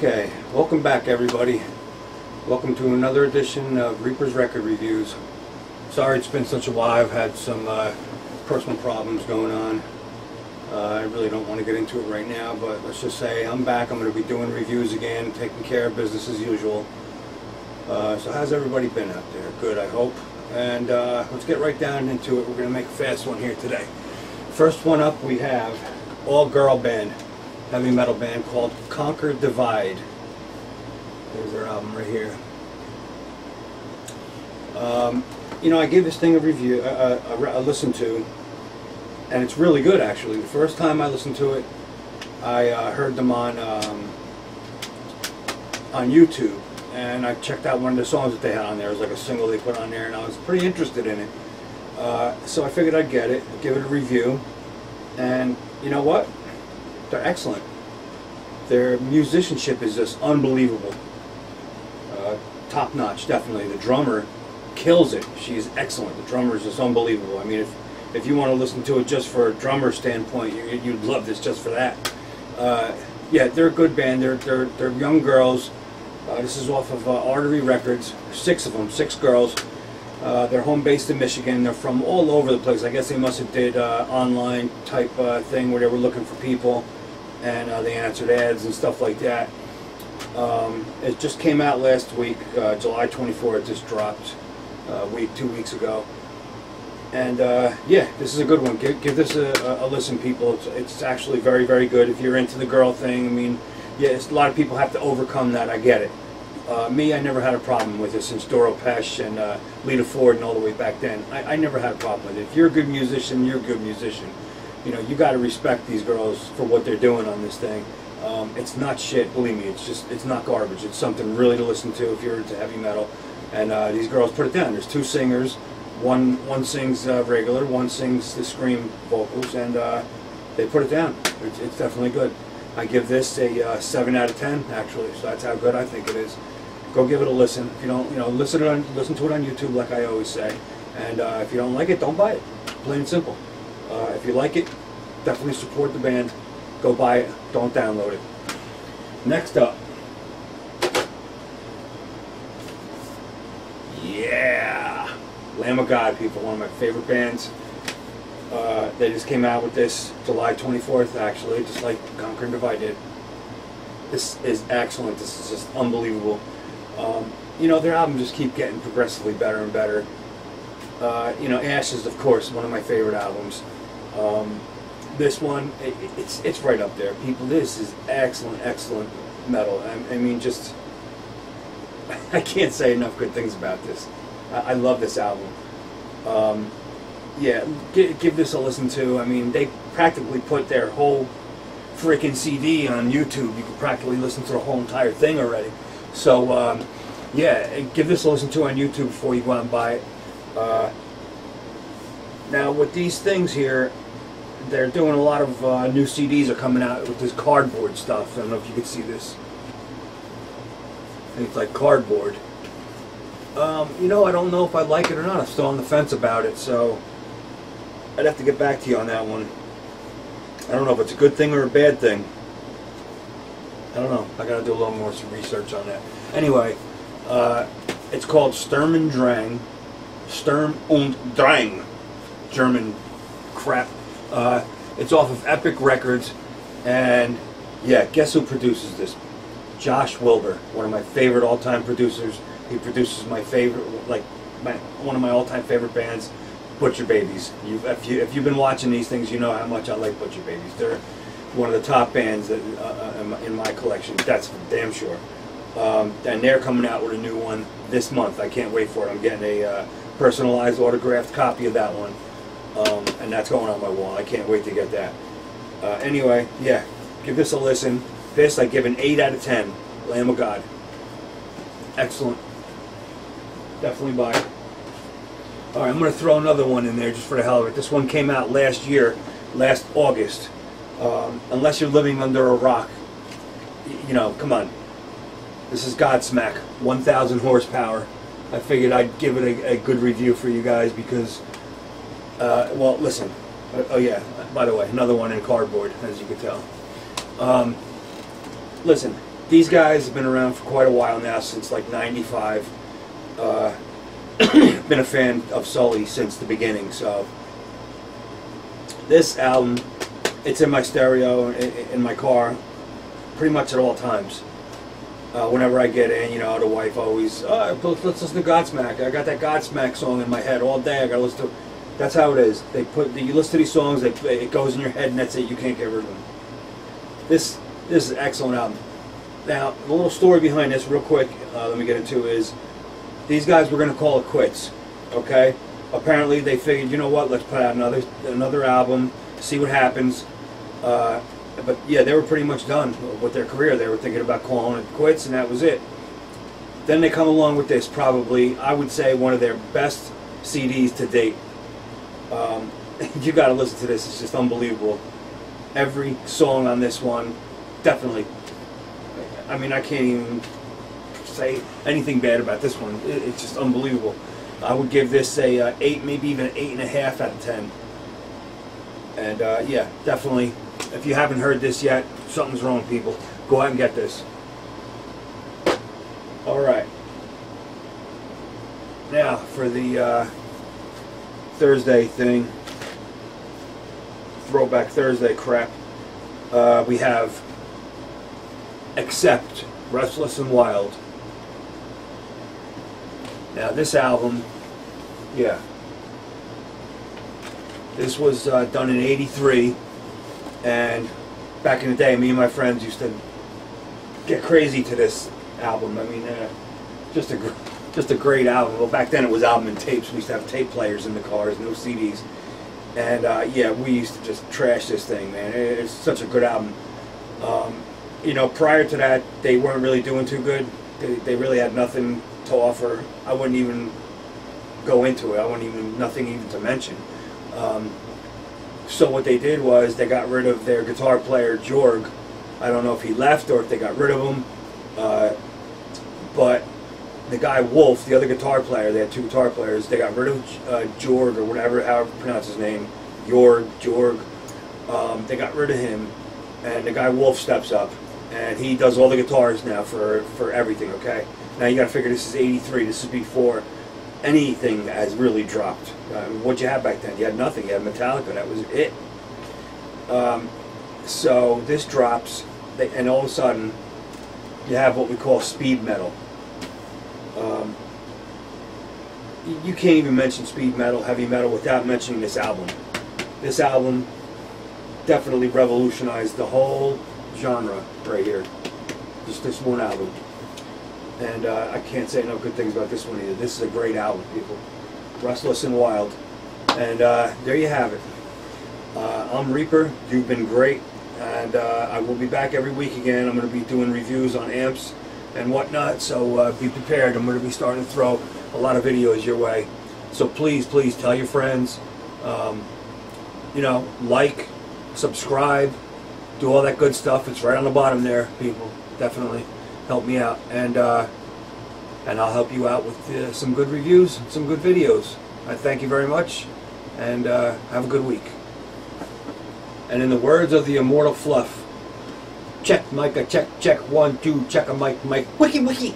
Okay, welcome back everybody. Welcome to another edition of Reaper's Record Reviews. Sorry it's been such a while. I've had some personal problems going on. I really don't want to get into it right now, but let's just say I'm back. I'm going to be doing reviews again, taking care of business as usual. So how's everybody been out there? Good, I hope. And let's get right down into it. We're going to make a fast one here today. First one up, we have all-girl band, heavy metal band called Conquer Divide. There's their album right here. You know, I gave this thing a review, a listen to, and it's really good actually. The first time I listened to it, I heard them on YouTube, and I checked out one of the songs that they had on there. It was like a single they put on there, and I was pretty interested in it. So I figured I'd get it, give it a review, and you know what? They're excellent. Their musicianship is just unbelievable. Top notch, definitely. The drummer kills it. She's excellent. The drummer is just unbelievable. I mean, if you want to listen to it just for a drummer standpoint, you'd love this just for that. Yeah, they're a good band. They're young girls. This is off of Artery Records. 6 of them, 6 girls. They're home based in Michigan. They're from all over the place. I guess they must have did online type thing where they were looking for people, and they answered ads and stuff like that. It just came out last week, July 24th. Just dropped 2 weeks ago, and yeah, this is a good one. Give this a listen, people. It's actually very, very good if you're into the girl thing. I mean, yeah, a lot of people have to overcome that. I get it. Me, I never had a problem with it since Doro Pesh and Lita Ford and all the way back then. I never had a problem with it. If you're a good musician, you're a good musician. You know, you got to respect these girls for what they're doing on this thing. It's not shit, believe me. It's not garbage. It's something really to listen to if you're into heavy metal. And these girls put it down. There's 2 singers. One sings regular, one sings the scream vocals, and they put it down. It's definitely good. I give this a 7 out of 10, actually. So that's how good I think it is. Go give it a listen. If you don't, you know, listen to it on YouTube, like I always say. And if you don't like it, don't buy it. Plain and simple. If you like it, definitely support the band. Go buy it. Don't download it. Next up, yeah, Lamb of God, people. One of my favorite bands. They just came out with this July 24th, actually, just like Conquer Divide did. This is excellent. This is just unbelievable. You know, their albums just keep getting progressively better and better. You know, Ashes, of course, one of my favorite albums. This one, it's right up there, people. This is excellent metal. I mean, just I can't say enough good things about this. I love this album. Yeah, give this a listen to. I mean, they practically put their whole freaking CD on YouTube. You can practically listen to the whole entire thing already. So, yeah, give this a listen to on YouTube before you go out and buy it. Now, with these things here, they're doing a lot of new CDs are coming out with this cardboard stuff. I don't know if you can see this. It's like cardboard. You know, I don't know if I like it or not. I'm still on the fence about it, so I'd have to get back to you on that one. I don't know if it's a good thing or a bad thing. I don't know. I gotta do a little more research on that. Anyway, it's called Sturm and Drang. Sturm und Drang. German crap. It's off of Epic Records, and yeah, guess who produces this? Josh Wilbur, one of my favorite all-time producers. He produces my favorite, like one of my all-time favorite bands, Butcher Babies. If you've been watching these things, you know how much I like Butcher Babies. They're one of the top bands that, in my collection. That's for damn sure. And they're coming out with a new one this month. I can't wait for it. I'm getting a personalized, autographed copy of that one. And that's going on my wall. I can't wait to get that. Anyway, yeah, give this a listen. This I give an 8 out of 10. Lamb of God. Excellent. Definitely buy it. Alright, I'm going to throw another one in there just for the hell of it. This one came out last year, last August. Unless you're living under a rock, you know, come on. This is Godsmack, 1,000 horsepower. I figured I'd give it a good review for you guys because well, listen. Oh yeah, by the way, another one in cardboard, as you can tell. Listen, these guys have been around for quite a while now, since like '95. Been a fan of Sully since the beginning. So this album, it's in my stereo in my car pretty much at all times. Whenever I get in, you know, the wife always, let's listen to Godsmack. I got that Godsmack song in my head all day. I got to listen to. That's how it is. You listen to these songs, it goes in your head, and that's it. You can't get rid of them. This is an excellent album. Now, the little story behind this, real quick, let me get into, is these guys were going to call it quits. Okay. Apparently, they figured, you know what? Let's put out another album, see what happens. But yeah, they were pretty much done with their career. They were thinking about calling it quits, and that was it. Then they come along with this, probably, I would say, one of their best CDs to date. You got to listen to this. It's just unbelievable. Every song on this one, definitely. I mean, I can't even say anything bad about this one. It's just unbelievable. I would give this a 8, maybe even an 8.5 out of 10. And yeah, definitely. If you haven't heard this yet, something's wrong, people. Go out and get this. All right. Now for the Thursday thing, Throwback Thursday crap. We have Accept, Restless and Wild. Now this album, yeah, this was done in '83, and back in the day, me and my friends used to get crazy to this album. I mean, just a great album. Well, back then it was album and tapes. We used to have tape players in the cars, no CDs, and yeah, we used to just trash this thing, man. It's such a good album. You know, prior to that, they weren't really doing too good. They really had nothing to offer. I wouldn't even go into it. Nothing even to mention. So what they did was they got rid of their guitar player, Jorg. I don't know if he left or if they got rid of him. But the guy Wolf, the other guitar player, they had 2 guitar players, they got rid of Jorg, or whatever, however you pronounce his name, Jorg. They got rid of him, and the guy Wolf steps up, and he does all the guitars now for everything, okay? Now you gotta figure this is '83, this is before anything has really dropped. What'd you have back then? You had nothing, you had Metallica, that was it. So this drops, and all of a sudden, you have what we call speed metal. You can't even mention speed metal, heavy metal, without mentioning this album. This album definitely revolutionized the whole genre right here. Just this one album. And I can't say no good things about this one either. This is a great album, people. Restless and Wild. And there you have it. I'm Reaper. You've been great. And I will be back every week again. I'm going to be doing reviews on amps and whatnot. So be prepared. I'm going to be starting to throw a lot of videos your way. So please, please tell your friends. You know, like, subscribe, do all that good stuff. It's right on the bottom there, people. Definitely help me out, and I'll help you out with some good reviews, some good videos. I thank you very much, and have a good week. And in the words of the immortal Fluff, check, Micah, check, check, 1, 2, check a mic, wiki, wiki.